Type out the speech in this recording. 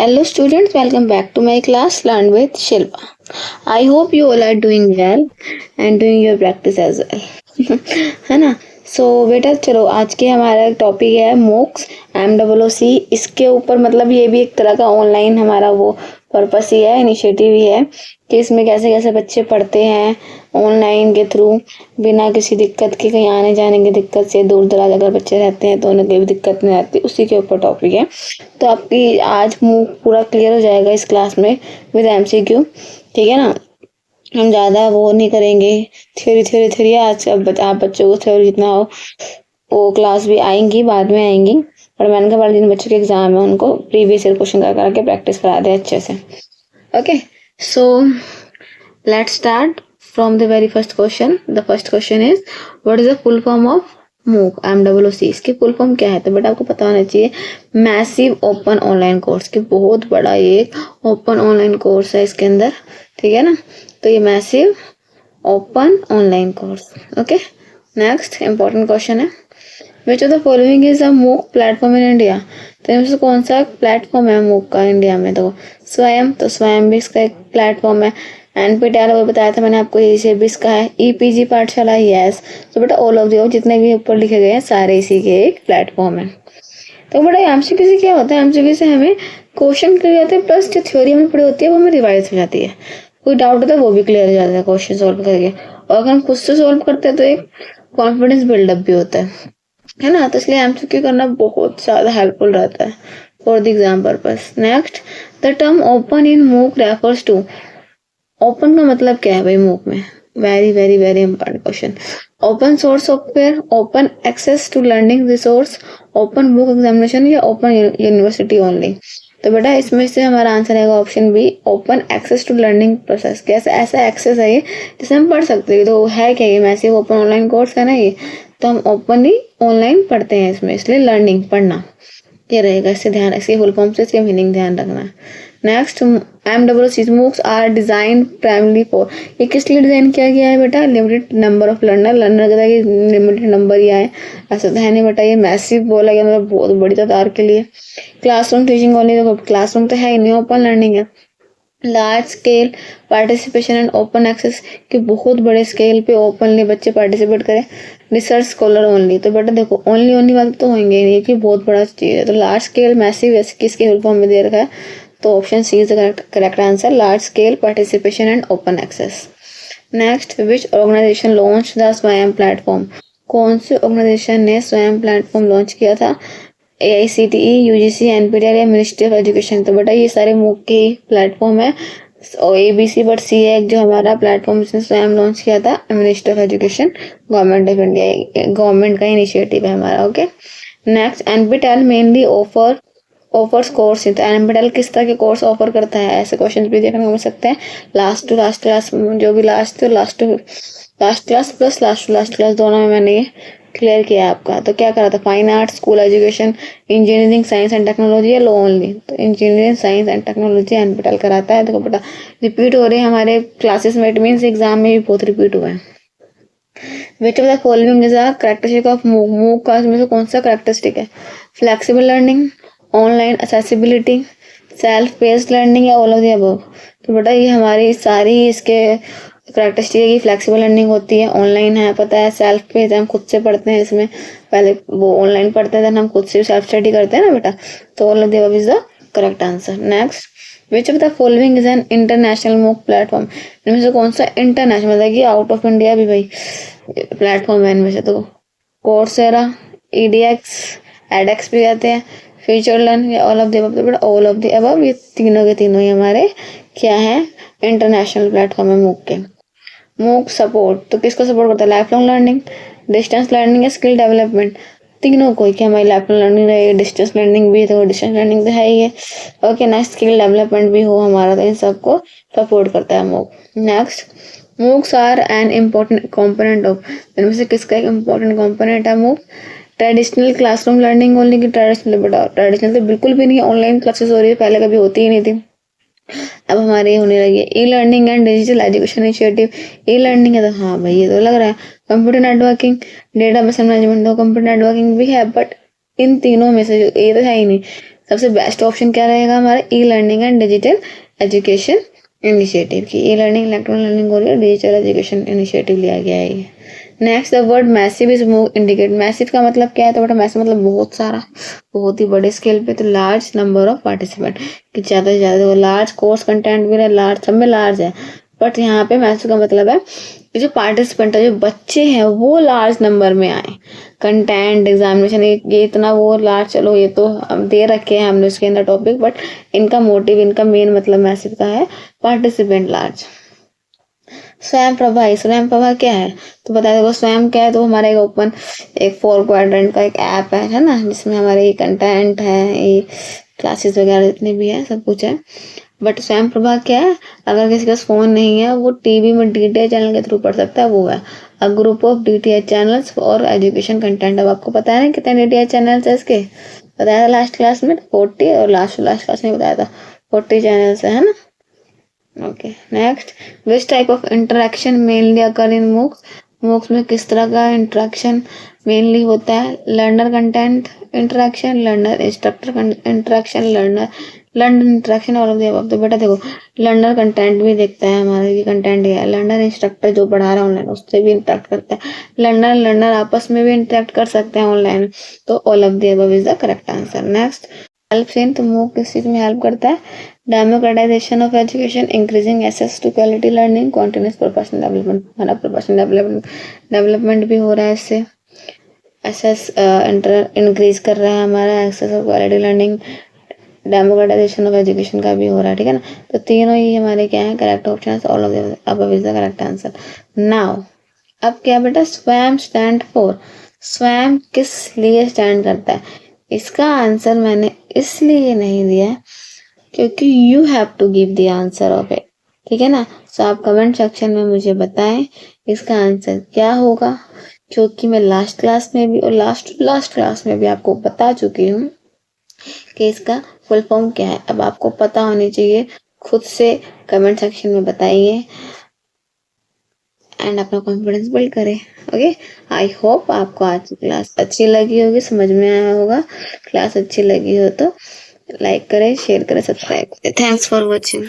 Hello students, welcome back to my class Learn with Shilpa. I hope you all are doing well and doing your practice as well. है ना? सो बेटा चलो आज के हमारा topic है मोक्स MOOC। इसके ऊपर मतलब ये भी एक तरह का ऑनलाइन हमारा वो पर्पस ही है, इनिशिएटिव ही है कि इसमें कैसे कैसे बच्चे पढ़ते हैं ऑनलाइन के थ्रू बिना किसी दिक्कत के, कहीं आने जाने की दिक्कत से, दूर दराज अगर बच्चे रहते हैं तो उन्हें कोई भी दिक्कत नहीं आती, उसी के ऊपर टॉपिक है। तो आपकी आज मूक पूरा क्लियर हो जाएगा इस क्लास में विद MCQ, ठीक है ना। हम ज़्यादा वो नहीं करेंगे, थ्योरी आज आप बच्चों को थ्योरी जितना हो वो क्लास भी आएंगी, बाद में आएंगी, पर मैंने कहा जिन बच्चों के एग्जाम है उनको प्रीवियस ईयर क्वेश्चन कर करके प्रैक्टिस करा दे अच्छे से। Okay, so let's start from the very first question. The first question is what is the full form of मूक MOOC। इसकी फुल फॉर्म क्या है? तो बेटा आपको पता होना चाहिए मैसिव ओपन ऑनलाइन कोर्स, की बहुत बड़ा ये ओपन ऑनलाइन कोर्स है इसके अंदर, ठीक है ना। तो ये massive open online course. Okay, next important question है which of the following is a MOOC platform in India. तो इनमें से कौन सा प्लेटफॉर्म है मूक का इंडिया में? तो स्वयं, तो स्वयं भी इसका एक प्लेटफॉर्म है। NPTEL वो बताया था मैंने आपको, इसे भी इसका है। EPG पाठशाला, यस। तो बेटा ऑल ऑफ दी जितने भी ऊपर लिखे गए हैं सारे इसी के एक प्लेटफॉर्म है। तो बेटा MCQ से क्या होता है? MCQ से हमें क्वेश्चन क्लियर होते हैं, प्लस जो थ्योरी हमें पढ़ी होती है वो हमें रिवाइज हो जाती है, कोई डाउट होता है वो भी क्लियर हो जाता है क्वेश्चन सॉल्व करके। और अगर हम खुद से सॉल्व करते हैं तो एक कॉन्फिडेंस बिल्डअप भी होता है ना। तो इसलिए MCQ करना बहुत ज़्यादा हेल्पफुल रहता है for the exam purpose. Next, the term open in मूक रेफर्स टू। ओपन का मतलब क्या है भाई मूक में? Very very very important question. Open source software, open access to learning resource, open book examination या ओपन यूनिवर्सिटी ओनली। तो बेटा इसमें से हमारा आंसर आएगा option B, open access to learning process. कैसे ऐसा एक्सेस है ये जिससे हम पढ़ सकते हैं। तो है क्या ये? मैसिव ओपन ऑनलाइन कोर्स है ना ये, तो हम ओपनली ऑनलाइन पढ़ते हैं इसमें, इसलिए लर्निंग पढ़ना ये रहेगा। इससे ध्यान, इसकी फुल फॉर्म से इसकी मीनिंग ध्यान रखना। Next, MOOC MOOCs are design primary for. ये किस लिए डिजाइन किया गया है बेटा? लिमिटेड नंबर ऑफ लर्नर कहता है कि लिमिटेड नंबर ही आए, ऐसा तो है नहीं बेटा। ये मैसिव बोला गया मतलब बहुत बड़ी तादाद के लिए। क्लासरूम टीचिंग ओनली, देखो क्लासरूम तो है ही नहीं, ओपन लर्निंग है। Large scale participation and open access, कि बहुत बड़े स्केल पे ओपनली बच्चे पार्टिसिपेट करें। रिसर्च स्कॉलर ओनली, तो बेटा देखो ओनली वाले तो होंगे नहीं, कि बहुत बड़ा चीज़ है। तो लार्ज स्केल मैसिव किसके फुल फॉर्म में दे रखा है? तो option C is the correct answer, large scale participation and open access. Next, which organization launch the Swayam platform. कौन सी ऑर्गेनाइजेशन ने स्वयं प्लेटफॉर्म लॉन्च किया था? AICTE, UGC, NPTEL या मिनिस्ट्री ऑफ एजुकेशन। तो बेटा ये सारे मूक के प्लेटफॉर्म है और ABC, बट सी है जो हमारा प्लेटफॉर्म जिसने स्वयं लॉन्च किया था, ministry of education, government of India, government का इनिशिएटिव है हमारा। Okay, next, NPTEL mainly offers course. तो NPTEL किस तरह के कोर्स ऑफर करता है? ऐसे क्वेश्चन भी देखने को मिल सकते हैं। लास्ट टू लास्ट क्लास, जो भी last class plus last to last class दोनों में मैंने ये क्लियर किया है आपका। तो क्या करा था? Fine arts, school education, engineering, science and technology या लॉ ओनली। तो engineering, science and technology NPTEL कराता है। देखो बेटा रिपीट हो रहे हैं हमारे क्लासेस में, इट मीन्स एग्जाम में भी बहुत रिपीट हुए हैं। विच of the following is a characteristic of मूक। मूक का इसमें से कौन सा कैरेक्टरिस्टिक है? Flexible learning, online accessibility, self paced learning या ऑल ऑफ द अबव। तो बेटा ये हमारी सारी इसके कैरेक्टरिस्टिक है कि फ्लेक्सिबल लर्निंग होती है, ऑनलाइन है पता है, सेल्फ पेस्ड हम खुद से पढ़ते हैं, इसमें पहले वो ऑनलाइन पढ़ते हैं हम खुद से सेल्फ स्टडी करते हैं ना बेटा। तो all of the above is the correct answer. Next, which of the following is an international मूक प्लेटफॉर्म। इनमें से कौन सा इंटरनेशनल, मतलब कि आउट ऑफ इंडिया भी भाई प्लेटफॉर्म है इनमें से? तो कोर्सेरा, EDX, edX भी आते हैं, फ्यूचर लर्न या ऑल ऑफ द अबव। तो बेटा ऑल ऑफ द अबव, ये तीनों के तीनों ही हमारे क्या है? इंटरनेशनल प्लेटफॉर्म है मूक के। मूक सपोर्ट, तो किसको सपोर्ट करता है? Life long learning, distance learning या स्किल डेवलपमेंट। तीनों को, कि हमारी लाइफ लॉन्ग लर्निंग रहे, डिस्टेंस लर्निंग भी, तो डिस्टेंस लर्निंग तो है ही है। ओके, नेक्स्ट स्किल डेवलपमेंट भी हो हमारा, तो इन सबको सपोर्ट करता है MOOC. Next, MOOCs are an important component of. इनमें से किसका एक इम्पोर्टेंट कॉम्पोनेंट है MOOC? Traditional classroom learning only, की ट्रेडिशनल? बेटा ट्रेडिशनल तो बिल्कुल भी नहीं, ऑनलाइन क्लासेस हो रही है, पहले कभी होती ही नहीं थी, अब हमारे होने लगी है। ई learning and digital education initiative, e learning है तो हाँ भाई ये तो लग रहा है। Computer networking, data base management, तो कंप्यूटर नेटवर्किंग भी है, बट इन तीनों में से ये तो है ही नहीं। सबसे बेस्ट ऑप्शन क्या रहेगा हमारा, e learning and digital education initiative की। ई लर्निंग इलेक्ट्रॉनिक लर्निंग हो रही है, डिजिटल एजुकेशन इनिशिएटिव लिया गया है ये। Next the word massive is move indicate. Massive का मतलब क्या है, तो बेटा मैसिव मतलब बहुत सारा, बहुत ही बड़े स्केल पे, तो लार्ज नंबर ऑफ पार्टिसिपेंट, कि ज़्यादा से ज़्यादा। लार्ज कोर्स कंटेंट भी है, लार्ज, सब में लार्ज है, बट यहाँ पे मैसिव का मतलब है कि जो पार्टिसिपेंट है, जो बच्चे हैं, वो लार्ज नंबर में आए। कंटेंट एग्जामिनेशन ये इतना वो लार्ज, चलो ये तो हम दे रखे हैं हमने उसके अंदर टॉपिक, बट इनका मोटिव, इनका मेन मतलब मैसिव का है पार्टिसिपेंट लार्ज। स्वयं प्रभा, स्वयं प्रभा क्या है, तो बता देखो स्वयं क्या है, तो हमारा एक ओपन एक 4 क्वाड्रेंट का एक ऐप है ना, जिसमें हमारे ये कंटेंट है, ये क्लासेस वगैरह जितने भी है सब कुछ है। बट स्वयं प्रभा क्या है, अगर किसी के पास फोन नहीं है, वो टीवी में डीटीएच चैनल के थ्रू पढ़ सकता है, वो है a group of DTH channels और एजुकेशन कंटेंट। अब आपको पता है ना कितने डीटीएच चैनल्स है इसके, बताया था लास्ट क्लास में 40, और लास्ट क्लास में बताया था 40 चैनल्स है ना। Okay next, which type of interaction mainly occur in MOOCs. MOOCs में किस तरह का इंटरेक्शन मेनली होता है, learner content interaction, learner instructor interaction, learner interaction और तो बेटा देखो लर्नर कंटेंट भी देखता है हमारा, ये कंटेंट है, लर्नर इंस्ट्रक्टर जो पढ़ा रहा है ऑनलाइन उससे भी इंटरेक्ट करता है, लर्नर आपस में भी इंटरेक्ट कर सकते हैं ऑनलाइन, तो all of the above is the correct answer. Next, help सेन, तो मूक किस चीज में हेल्प करता है, democratization of education, increasing access to quality learning, continuous professional development, हमारा प्रोफेशनल डेवलपमेंट भी हो रहा है इससे, एक्सेस इंक्रीज कर रहा है हमारा, access of quality learning, democratization of education का भी हो रहा है, ठीक है ना। तो तीनों ही हमारे क्या है correct option, all of the above is the correct answer. Now अब क्या बेटा, स्वयं स्टैंड फॉर, स्वयं किस लिए स्टैंड करता है, इसका आंसर मैंने इसलिए नहीं दिया क्योंकि you have to give the answer of it, ठीक है ना। सो आप कमेंट सेक्शन में मुझे बताएं इसका आंसर क्या होगा, क्योंकि मैं लास्ट क्लास में भी और लास्ट क्लास में भी आपको बता चुकी हूँ कि इसका फुल फॉर्म क्या है। अब आपको पता होनी चाहिए, खुद से कमेंट सेक्शन में बताइए एंड अपना कॉन्फिडेंस बिल्ड करें। ओके, आई होप आपको आज की क्लास अच्छी लगी होगी, समझ में आया होगा। क्लास अच्छी लगी हो तो लाइक करें, शेयर करें, सब्सक्राइब करें। Thanks for watching.